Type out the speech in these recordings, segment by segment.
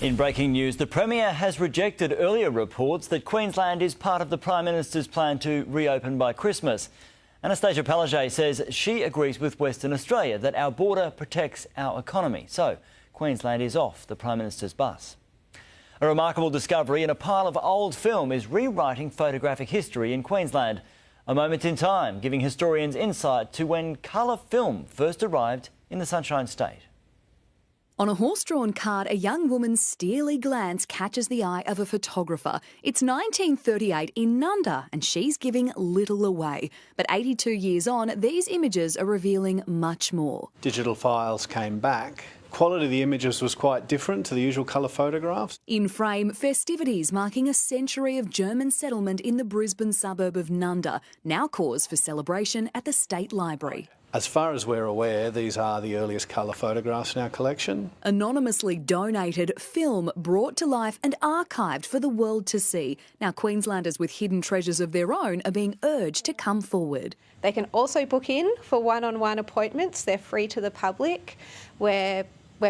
In breaking news, the Premier has rejected earlier reports that Queensland is part of the Prime Minister's plan to reopen by Christmas. Anastasia Palaszczuk says she agrees with Western Australia that our border protects our economy. So Queensland is off the Prime Minister's bus. A remarkable discovery in a pile of old film is rewriting photographic history in Queensland. A moment in time, giving historians insight to when colour film first arrived in the Sunshine State. On a horse-drawn cart, a young woman's steely glance catches the eye of a photographer. It's 1938 in Nunda, and she's giving little away. But 82 years on, these images are revealing much more. Digital files came back. Quality of the images was quite different to the usual colour photographs. In frame, festivities marking a century of German settlement in the Brisbane suburb of Nunda, now cause for celebration at the State Library. As far as we're aware, these are the earliest colour photographs in our collection. Anonymously donated film brought to life and archived for the world to see. Now Queenslanders with hidden treasures of their own are being urged to come forward. They can also book in for one-on-one appointments. They're free to the public, where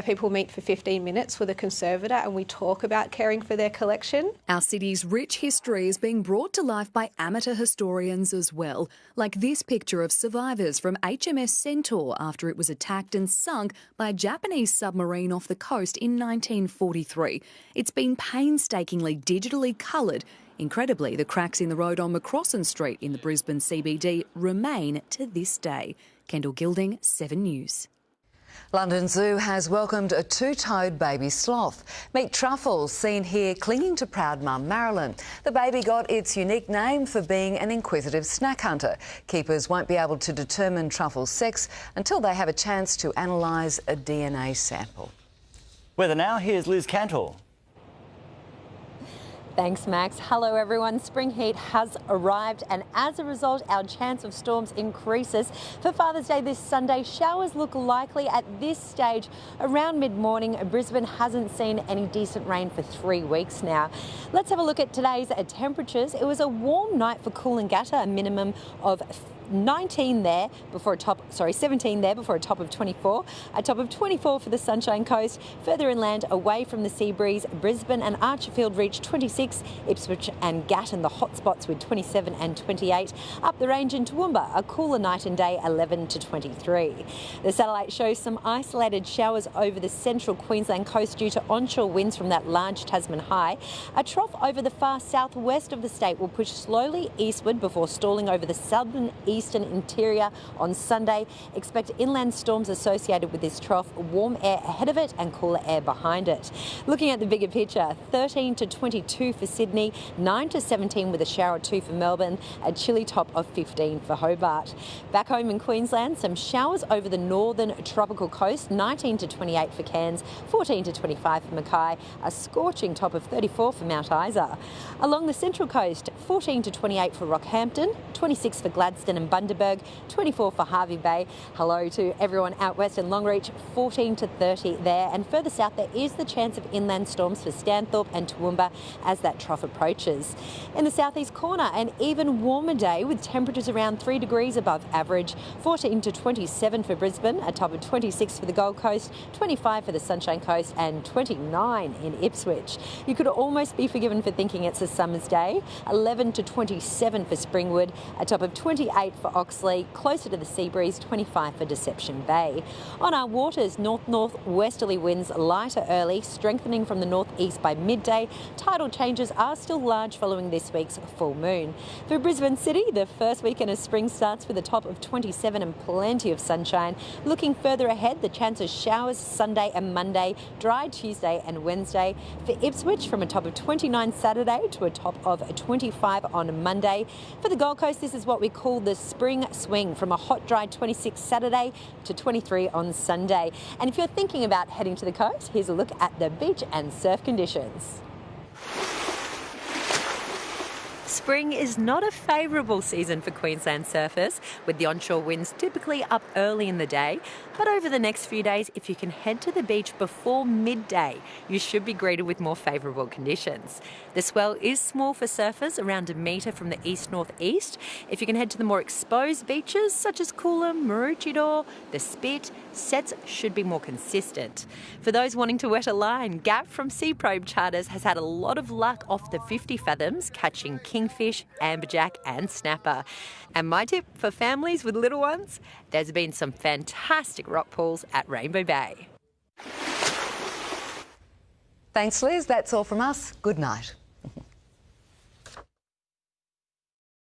people meet for 15 minutes with a conservator and we talk about caring for their collection. Our city's rich history is being brought to life by amateur historians as well, like this picture of survivors from HMS Cantor after it was attacked and sunk by a Japanese submarine off the coast in 1943. It's been painstakingly digitally coloured. Incredibly, the cracks in the road on McCrossan Street in the Brisbane CBD remain to this day. Kendall Gilding, 7 News. London Zoo has welcomed a two-toed baby sloth. Meet Truffles, seen here clinging to proud mum Marilyn. The baby got its unique name for being an inquisitive snack hunter. Keepers won't be able to determine Truffles' sex until they have a chance to analyse a DNA sample. Weather now, here's Liz Cantor. Thanks, Max. Hello, everyone. Spring heat has arrived, and as a result, our chance of storms increases. For Father's Day this Sunday, showers look likely at this stage around mid-morning. Brisbane hasn't seen any decent rain for 3 weeks now. Let's have a look at today's temperatures. It was a warm night for Coolangatta, a minimum of 17 there before a top, 17 there before a top of 24. A top of 24 for the Sunshine Coast. Further inland, away from the sea breeze, Brisbane and Archerfield reached 26, Ipswich and Gatton the hot spots with 27 and 28. Up the range in Toowoomba, a cooler night and day, 11 to 23. The satellite shows some isolated showers over the central Queensland coast due to onshore winds from that large Tasman high. A trough over the far southwest of the state will push slowly eastward before stalling over the southern eastern interior on Sunday. Expect inland storms associated with this trough, warm air ahead of it and cooler air behind it. Looking at the bigger picture, 13 to 22 for Sydney, 9 to 17 with a shower or two for Melbourne, a chilly top of 15 for Hobart. Back home in Queensland, some showers over the northern tropical coast, 19 to 28 for Cairns, 14 to 25 for Mackay, a scorching top of 34 for Mount Isa. Along the central coast, 14 to 28 for Rockhampton, 26 for Gladstone and Bundaberg, 24 for Hervey Bay. Hello to everyone out west in Longreach, 14 to 30 there. And further south, there is the chance of inland storms for Stanthorpe and Toowoomba as that trough approaches. In the southeast corner, an even warmer day with temperatures around 3 degrees above average, 14 to 27 for Brisbane, a top of 26 for the Gold Coast, 25 for the Sunshine Coast and 29 in Ipswich. You could almost be forgiven for thinking it's a summer's day, 11 to 27 for Springwood, a top of 28 for Oxley, closer to the sea breeze, 25 for Deception Bay. On our waters, north-northwesterly winds lighter early, strengthening from the northeast by midday. Tidal changes are still large following this week's full moon. For Brisbane City, the first weekend of spring starts with a top of 27 and plenty of sunshine. Looking further ahead, the chance of showers Sunday and Monday, dry Tuesday and Wednesday. For Ipswich, from a top of 29 Saturday to a top of 25 on Monday. For the Gold Coast, this is what we call the spring swing, from a hot, dry 26 Saturday to 23 on Sunday. And if you're thinking about heading to the coast, here's a look at the beach and surf conditions. Spring is not a favourable season for Queensland surfers, with the onshore winds typically up early in the day. But over the next few days, if you can head to the beach before midday, you should be greeted with more favourable conditions. The swell is small for surfers, around a metre from the east-north-east. If you can head to the more exposed beaches, such as Coolum, Maroochydore, the Spit, sets should be more consistent. For those wanting to wet a line, Gap from Sea Probe Charters has had a lot of luck off the 50 fathoms, catching kingfish, amberjack and snapper. And my tip for families with little ones, there's been some fantastic rock pools at Rainbow Bay. Thanks, Liz. That's all from us. Good night.